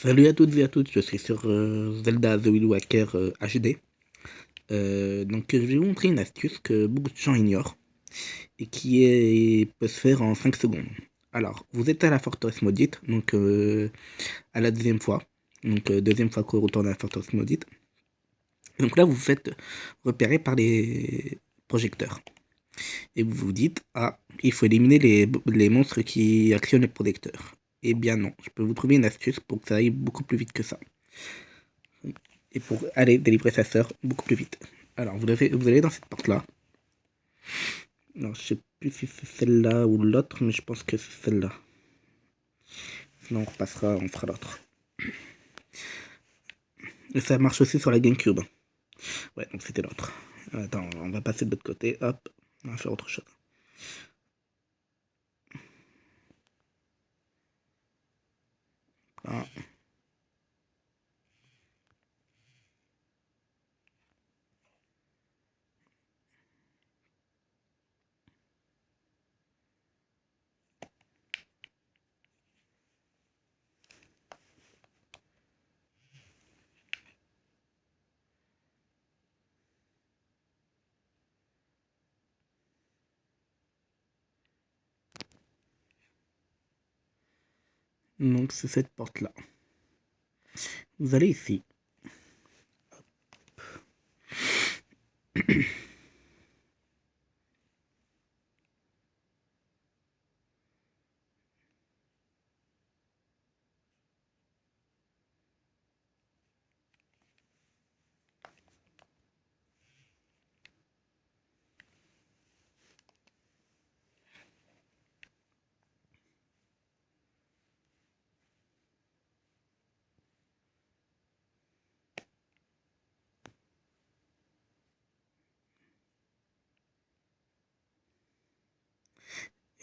Salut à toutes et à tous, je suis sur Zelda The Wind Waker HD. Je vais vous montrer une astuce que beaucoup de gens ignorent et peut se faire en 5 secondes. Alors, vous êtes à la forteresse maudite, à la deuxième fois. Deuxième fois qu'on retourne à la forteresse maudite. Donc là, vous vous faites repérer par les projecteurs. Et vous vous dites, ah, il faut éliminer les monstres qui actionnent les projecteurs. Eh bien non, je peux vous trouver une astuce pour que ça aille beaucoup plus vite que ça. Et pour aller délivrer sa sœur beaucoup plus vite. Alors, vous allez dans cette porte-là. Alors, je sais plus si c'est celle-là ou l'autre, mais je pense que c'est celle-là. Sinon, on repassera, on fera l'autre. Et ça marche aussi sur la GameCube. Ouais, donc c'était l'autre. Attends, on va passer de l'autre côté. Hop, on va faire autre chose. Ah. Donc, c'est cette porte-là. Vous allez ici.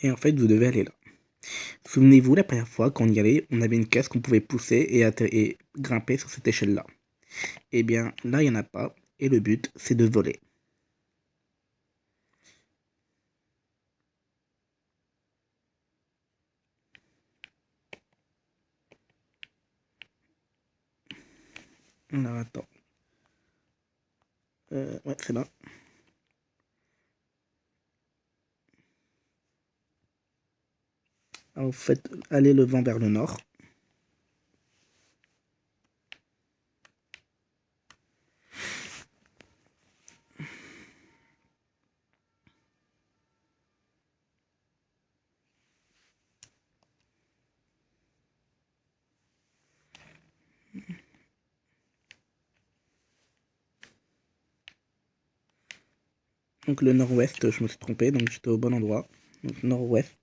Et en fait, vous devez aller là. Souvenez-vous, la première fois qu'on y allait, on avait une caisse qu'on pouvait pousser et grimper sur cette échelle-là. Eh bien, là, il n'y en a pas. Et le but, c'est de voler. Alors, attends. Ouais, c'est là. Alors, vous faites aller le vent vers le nord. Donc le nord-ouest, je me suis trompé, donc j'étais au bon endroit. Donc nord-ouest.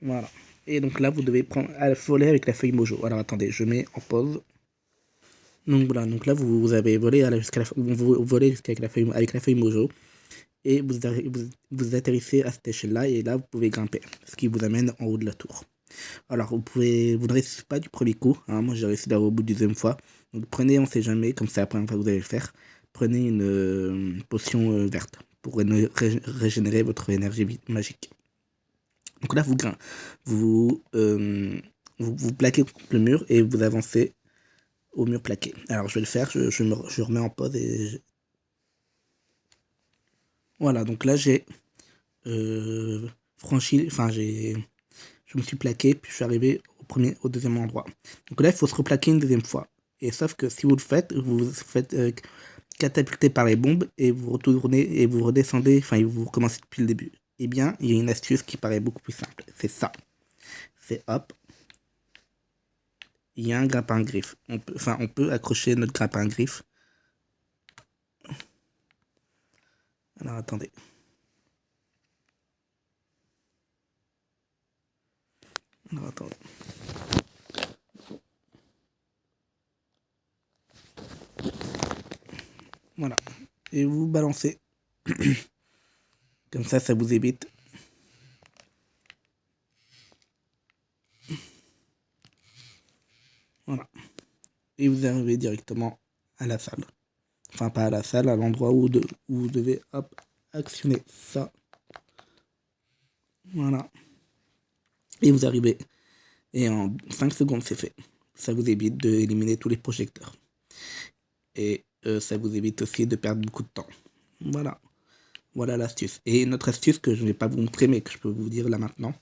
Voilà. Et donc là, vous devez prendre à voler avec la feuille mojo. Alors attendez, je mets en pause. Donc voilà, donc là, vous avez volé jusqu'à vous volez jusqu'à avec la feuille mojo. Et vous atterrissez à cette échelle-là, et là, vous pouvez grimper. Ce qui vous amène en haut de la tour. Alors, vous ne réussissez pas du premier coup. Hein, moi, j'ai réussi d'avoir au bout du deuxième fois. Donc, prenez, on sait jamais, comme c'est la première fois que vous allez le faire. Prenez une potion verte pour régénérer votre énergie magique. Donc là, vous plaquez contre le mur et vous avancez au mur plaqué. Alors, je vais le faire. Je remets en pause et voilà. Donc là, j'ai franchi. Enfin, je me suis plaqué, puis je suis arrivé au deuxième endroit. Donc là, il faut se replaquer une deuxième fois. Et sauf que si vous le faites, vous vous faites catapulter par les bombes et vous retournez et vous redescendez, enfin, vous recommencez depuis le début. Eh bien, il y a une astuce qui paraît beaucoup plus simple. C'est ça. C'est hop, il y a un grappin griffe. On peut accrocher notre grappin griffe. Alors, attendez. Alors, attendez. Voilà. Et vous balancez. Comme ça vous évite. Voilà. Et vous arrivez directement à la salle. Enfin, pas à la salle, à l'endroit où vous devez, hop, actionner ça. Voilà. Et vous arrivez Et en 5 secondes, c'est fait. Ça vous évite d'éliminer tous les projecteurs. Et ça vous évite aussi de perdre beaucoup de temps. Voilà. Voilà l'astuce. Et une autre astuce que je ne vais pas vous montrer, mais que je peux vous dire là maintenant.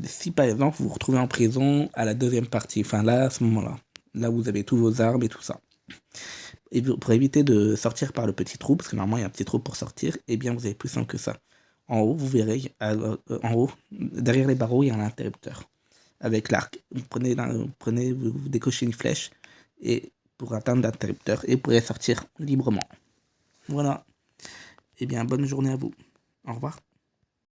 Si par exemple vous vous retrouvez en prison à la deuxième partie, enfin là, à ce moment-là, là vous avez tous vos armes et tout ça. Et pour éviter de sortir par le petit trou, parce que normalement il y a un petit trou pour sortir, eh bien vous avez plus simple que ça. En haut, vous verrez, en haut, derrière les barreaux, il y a un interrupteur. Avec l'arc, vous décochez une flèche et pour atteindre l'interrupteur et vous pourrez sortir librement. Voilà. Eh bien, bonne journée à vous. Au revoir.